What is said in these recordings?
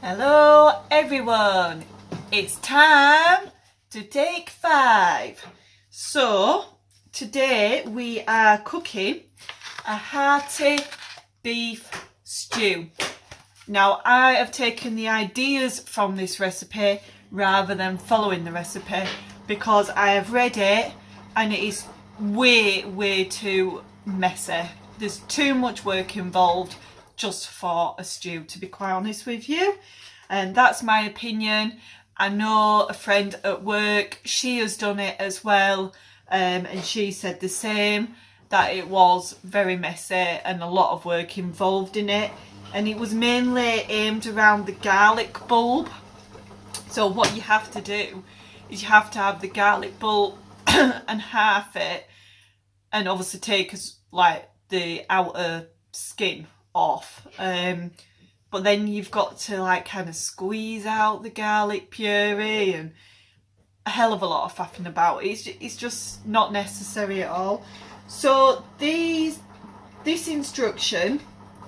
Hello everyone, it's time to take 5. So today we are cooking a hearty beef stew. Now I have taken the ideas from this recipe rather than following the recipe because I have read it and it is way too messy. There's too much work involved just for a stew, to be quite honest with you, and that's my opinion. I know a friend at work, she has done it as well, and she said the same, that it was very messy and a lot of work involved in it, and it was mainly aimed around the garlic bulb. So what you have to do is you have to have the garlic bulb and half it, and obviously take like the outer skin off, but then you've got to like kind of squeeze out the garlic puree and a hell of a lot of faffing about. It's just not necessary at all. So this instruction,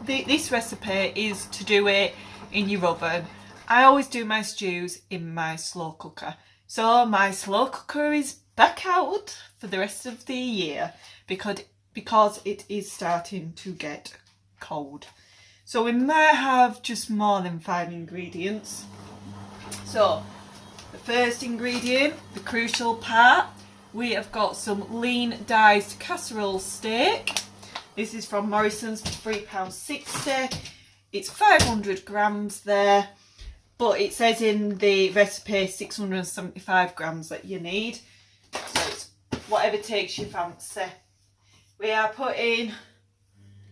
this recipe is to do it in your oven. I always do my stews in my slow cooker, so my slow cooker is back out for the rest of the year because it is starting to get cold. So we might have just more than 5 ingredients. So the first ingredient, the crucial part, we have got some lean diced casserole steak. This is from Morrison's for £3.60. It's 500 grams there, but it says in the recipe 675 grams that you need. So it's whatever takes your fancy. We are putting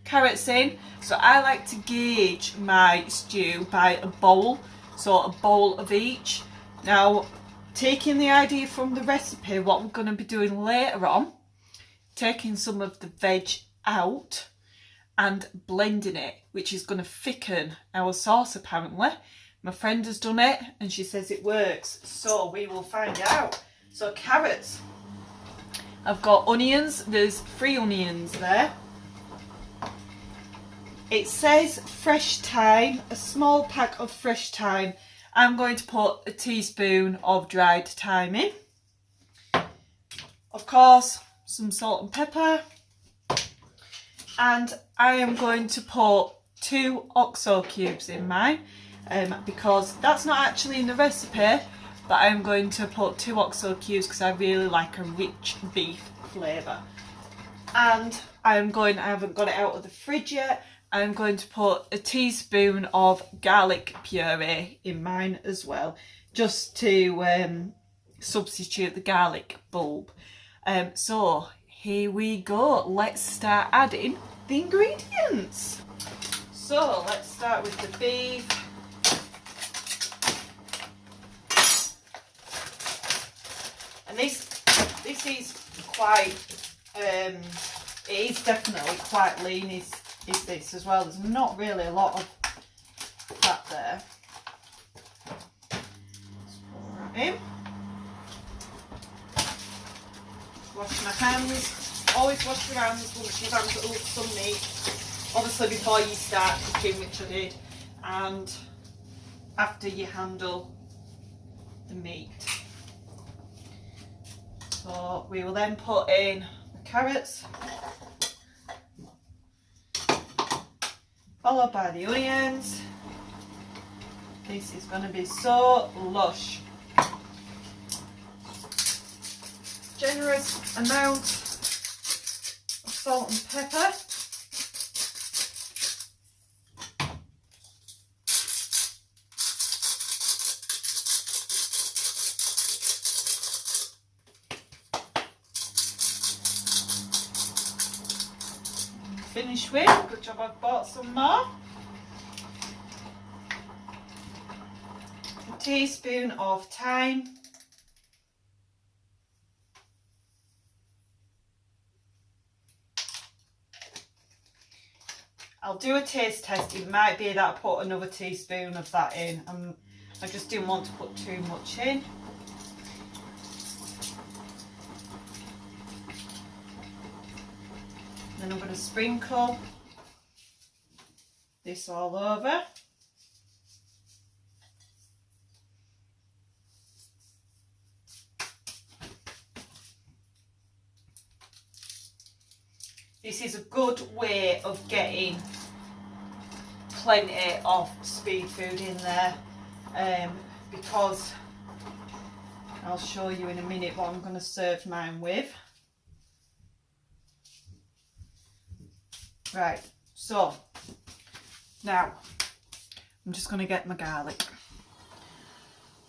carrots in, so I like to gauge my stew by a bowl, so a bowl of each. Now, taking the idea from the recipe, what we're going to be doing later on, taking some of the veg out and blending it, which is going to thicken our sauce apparently. My friend has done it and she says it works, so we will find out. So carrots, I've got onions, there's 3 onions there. It says fresh thyme, a small pack of fresh thyme. I'm going to put a teaspoon of dried thyme in. Of course, some salt and pepper. And I am going to put 2 OXO cubes in mine, because that's not actually in the recipe, but I'm going to put 2 OXO cubes because I really like a rich beef flavour. And I haven't got it out of the fridge yet. I'm going to put a teaspoon of garlic puree in mine as well, just to substitute the garlic bulb. So here we go. Let's start adding the ingredients. So let's start with the beef. And this is quite, it is definitely quite lean, is this as well. There's not really a lot of fat there. Let's put that in. Wash my hands. Always wash your hands once you've handled some meat. Obviously before you start cooking, which I did, and after you handle the meat. So we will then put in the carrots, followed by the onions. This is going to be so lush. Generous amount of salt and pepper. Finish with, good job, I've bought some more. A teaspoon of thyme. I'll do a taste test. It might be that I put another teaspoon of that in. I just didn't want to put too much in. Then I'm going to sprinkle this all over. this is a good way of getting plenty of speed food in there, because I'll show you in a minute what I'm going to serve mine with. Right, so now I'm just going to get my garlic.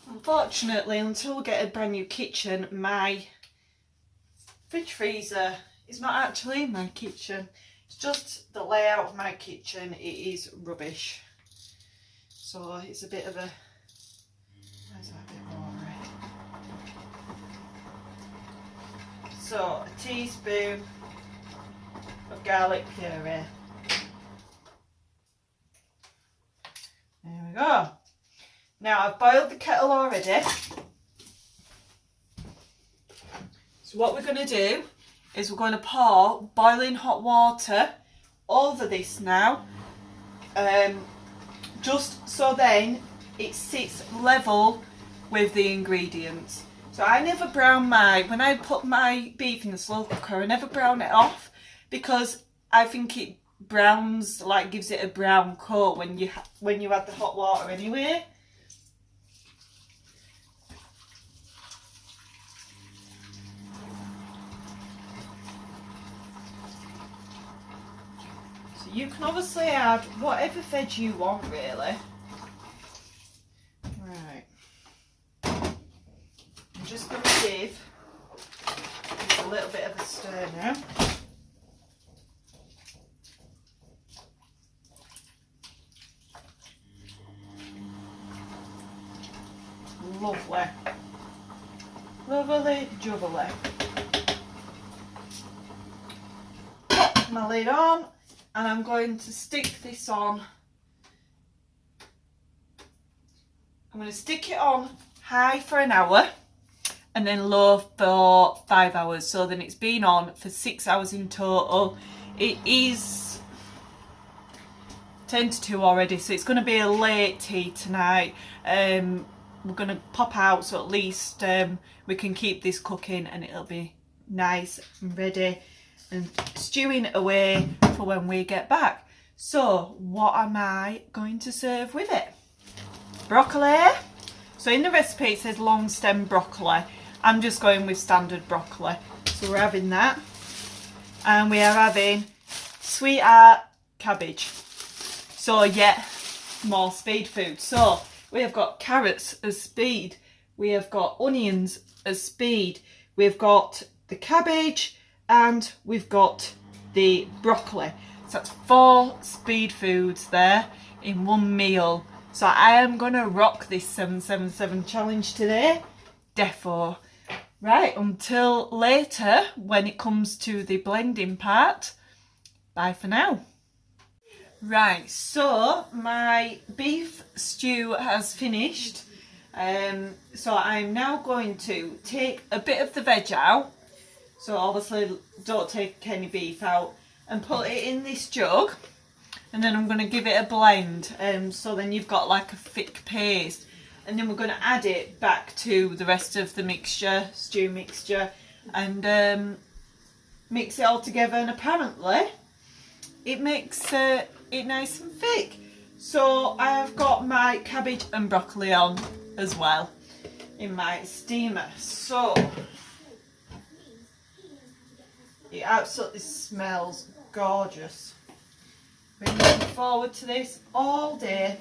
Unfortunately, until we get a brand new kitchen, my fridge freezer is not actually in my kitchen. It's just the layout of my kitchen. It is rubbish. So it's a bit of a... Where's that bit watery? So a teaspoon of garlic puree. There we go. Now I've boiled the kettle already. So what we're going to do is we're going to pour boiling hot water over this now, just so then it sits level with the ingredients. So I never brown when I put my beef in the slow cooker, I never brown it off, because I think it browns, like gives it a brown coat when you add the hot water anyway. You can obviously add whatever veg you want, really. Right. I'm just going to give this a little bit of a stir now. Lovely. Lovely jubbly. Pop my lid on. And I'm going to stick this on. I'm going to stick it on high for an hour and then low for 5 hours. So then it's been on for 6 hours in total. It is 10 to 2 already, so it's going to be a late tea tonight. We're going to pop out so at least we can keep this cooking and it'll be nice and ready and stewing away for when we get back. So what am I going to serve with it? Broccoli. So in the recipe it says long stem broccoli. I'm just going with standard broccoli. So we're having that. And we are having sweetheart cabbage. So yet more speed food. So we have got carrots as speed. We have got onions as speed. We've got the cabbage. And we've got the broccoli. So that's 4 speed foods there in one meal. So I am going to rock this 777 challenge today. Defo. Right, until later when it comes to the blending part. Bye for now. Right, so my beef stew has finished. So I'm now going to take a bit of the veg out. So obviously don't take any beef out, and put it in this jug, and then I'm going to give it a blend, so then you've got like a thick paste, and then we're going to add it back to the rest of the mixture, stew mixture, and mix it all together, and apparently it makes it nice and thick. So I've got my cabbage and broccoli on as well in my steamer. So it absolutely smells gorgeous. Been looking forward to this all day.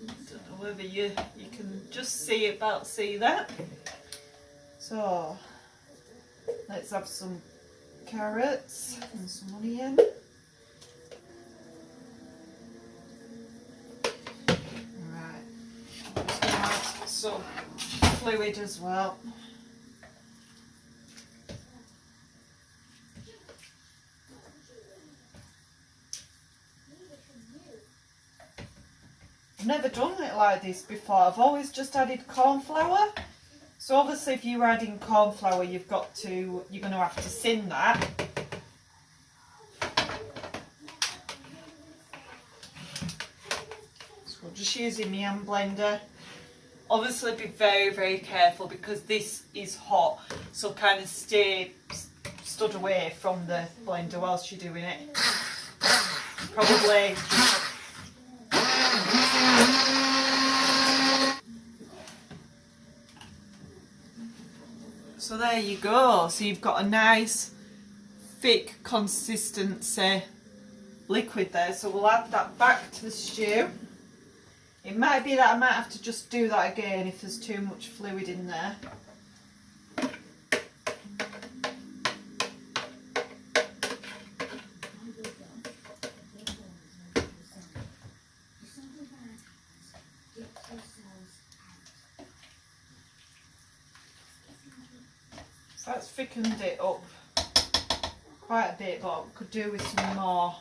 Don't know whether you can just see that. So let's have some carrots and some onion. Right, I'm just going to add some fluid as well. I've never done it like this before. I've always just added corn flour. So obviously if you're adding corn flour, you're going to have to sin that. So I'm just using my hand blender. Obviously be very careful because this is hot, so kind of stay stood away from the blender whilst you're doing it. Probably. So there you go. So you've got a nice thick consistency liquid there. So we'll add that back to the stew. It might be that I might have to just do that again if there's too much fluid in there. So that's thickened it up quite a bit, but I could do with some more.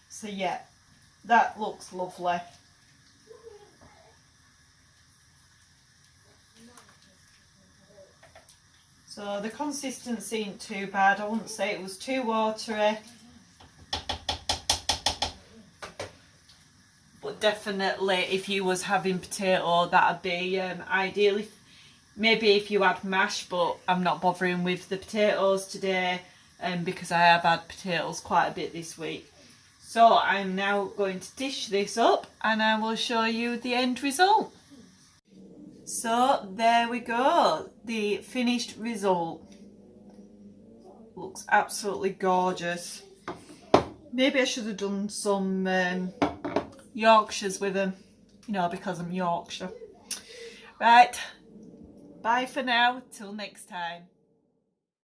So yeah, that looks lovely. So the consistency ain't too bad. I wouldn't say it was too watery, but definitely if you was having potato, that'd be ideal. Maybe if you had mash, but I'm not bothering with the potatoes today because I have had potatoes quite a bit this week. So I'm now going to dish this up and I will show you the end result. So there we go, the finished result. Looks absolutely gorgeous. Maybe I should have done some Yorkshires with them, you know, because I'm Yorkshire. Right, bye for now, till next time.